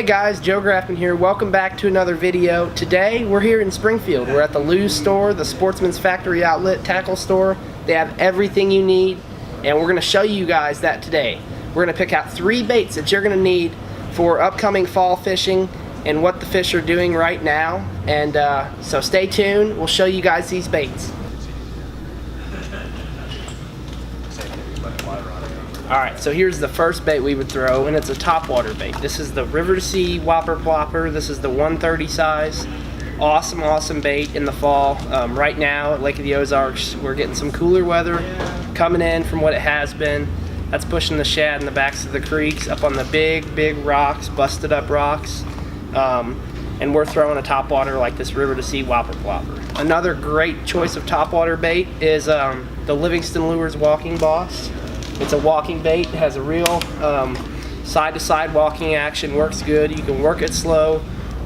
guys, Joe Grafeman here. Welcome back to another video. Today we're here in Springfield. We're at the Lew's store, the Sportsman's Factory Outlet tackle store. They have everything you need, and we're going to show you guys that today. We're going to pick out 3 baits that you're going to need for upcoming fall fishing and what the fish are doing right now. And so stay tuned. We'll show you guys these baits. Alright, so here's the first bait we would throw, and it's a topwater bait. This is the River to Sea Whopper Plopper. This is the 130 size. Awesome bait in the fall. Right now at Lake of the Ozarks, we're getting some cooler weather coming in from what it has been. That's pushing the shad in the backs of the creeks up on the big rocks, busted up rocks. And we're throwing a topwater like this River to Sea Whopper Plopper. Another great choice of topwater bait is the Livingston Lures Walking Boss. It's a walking bait. It has a real side-to-side walking action. Works good. You can work it slow,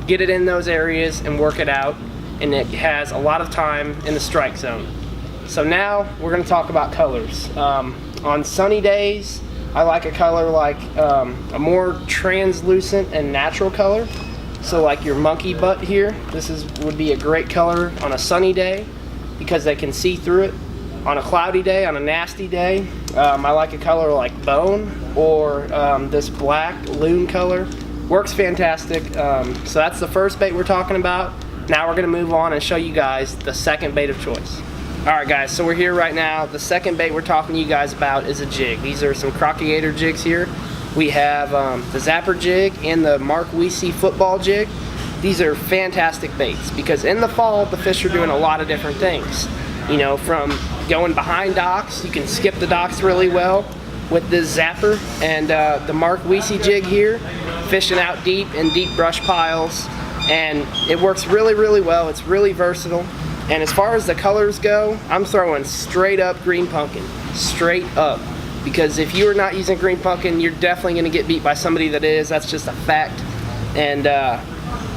get it in those areas, and work it out. And it has a lot of time in the strike zone. So now we're going to talk about colors. On sunny days, I like a color like a more translucent and natural color. So like your monkey butt here, would be a great color on a sunny day because they can see through it. On a cloudy day, on a nasty day, I like a color like bone or this black loon color. Works fantastic. So that's the first bait we're talking about. Now we're going to move on and show you guys the second bait of choice. Alright guys, so we're here right now. The second bait we're talking to you guys about is a jig. These are some crockegator jigs here. We have the Zapper jig and the Mark Weesey football jig. These are fantastic baits because in the fall the fish are doing a lot of different things. You know, from going behind docks, you can skip the docks really well with this Zapper, and the Mark Weesey jig here, fishing out deep in deep brush piles, and it works really well. It's really versatile. And as far as the colors go, I'm throwing straight up green pumpkin, straight up, because if you are not using green pumpkin, you're definitely going to get beat by somebody that is. That's just a fact. And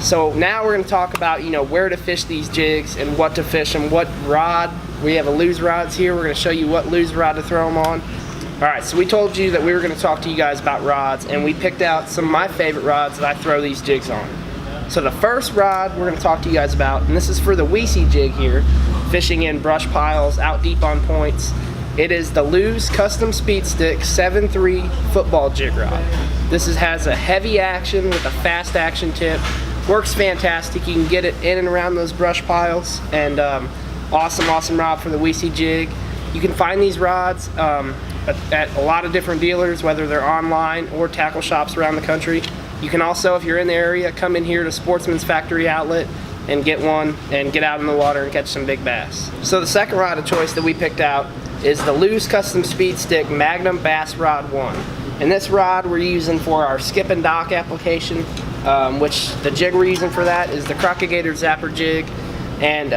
so now we're going to talk about, you know, where to fish these jigs and what to fish and what rod. We have a Lew's rods here. We're going to show you what Lew's rod to throw them on. Alright, so we told you that we were going to talk to you guys about rods, and we picked out some of my favorite rods that I throw these jigs on. So the first rod we're going to talk to you guys about, and this is for the Weesey jig here, fishing in brush piles, out deep on points. It is the Lew's Custom Speed Stick 7.3 football jig rod. This has a heavy action with a fast action tip. Works fantastic. You can get it in and around those brush piles, and awesome rod for the Weesey jig. You can find these rods at a lot of different dealers, whether they're online or tackle shops around the country. You can also, if you're in the area, come in here to Sportsman's Factory Outlet and get one and get out in the water and catch some big bass. So the second rod of choice that we picked out is the Lew's Custom Speed Stick Magnum Bass Rod 1. And this rod we're using for our skip and dock application, which the jig we're using for that is the Crockegator Zapper jig. And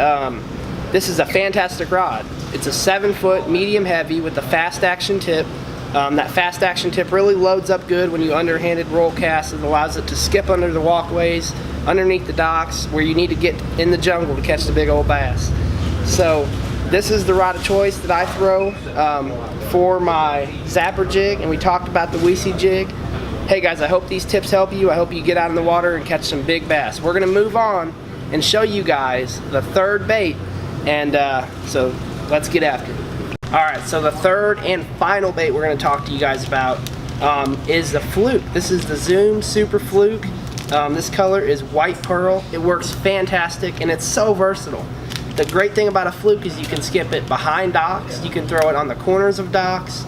this is a fantastic rod. It's a 7-foot medium heavy with a fast action tip. That fast action tip really loads up good when you underhanded roll cast. It allows it to skip under the walkways, underneath the docks, where you need to get in the jungle to catch the big old bass. So this is the rod of choice that I throw for my Zapper jig, and we talked about the Weesey jig. Hey guys, I hope these tips help you. I hope you get out in the water and catch some big bass. We're going to move on and show you guys the third bait, and so let's get after it. Alright, so the third and final bait we're going to talk to you guys about is the fluke. This is the Zoom Super Fluke. This color is white pearl. It works fantastic, and it's so versatile. The great thing about a fluke is you can skip it behind docks, you can throw it on the corners of docks,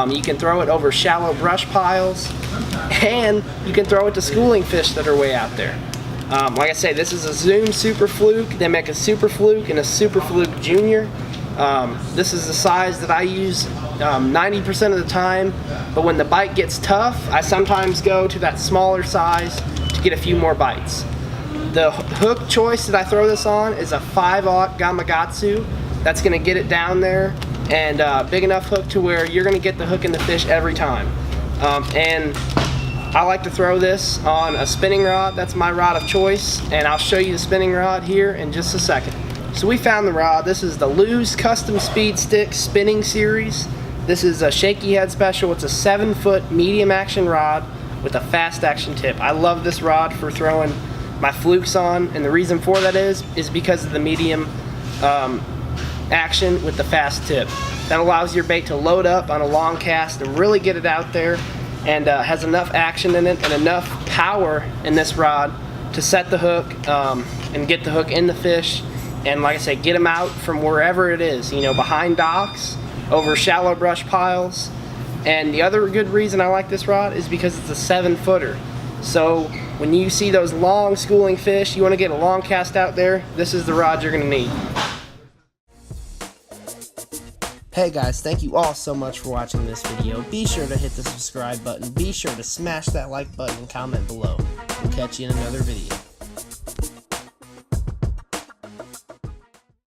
you can throw it over shallow brush piles, and you can throw it to schooling fish that are way out there. Like I say, this is a Zoom Super Fluke. They make a Super Fluke and a Super Fluke Junior. This is the size that I use 90% of the time, but when the bite gets tough, I sometimes go to that smaller size to get a few more bites. The hook choice that I throw this on is a 5/0 Gamakatsu. That's going to get it down there, and big enough hook to where you're going to get the hook in the fish every time. And I like to throw this on a spinning rod. That's my rod of choice, and I'll show you the spinning rod here in just a second. So we found the rod. This is the Lew's Custom Speed Stick Spinning Series. This is a shaky head special. It's a 7-foot medium action rod. with a fast action tip. I love this rod for throwing my flukes on, and the reason for that is because of the medium action with the fast tip. That allows your bait to load up on a long cast and really get it out there, and has enough action in it and enough power in this rod to set the hook and get the hook in the fish, and like I say, get them out from wherever it is, you know, behind docks, over shallow brush piles. And the other good reason I like this rod is because it's a 7-footer. So when you see those long schooling fish, you want to get a long cast out there, this is the rod you're going to need. Hey guys, thank you all so much for watching this video. Be sure to hit the subscribe button. Be sure to smash that like button and comment below. We'll catch you in another video.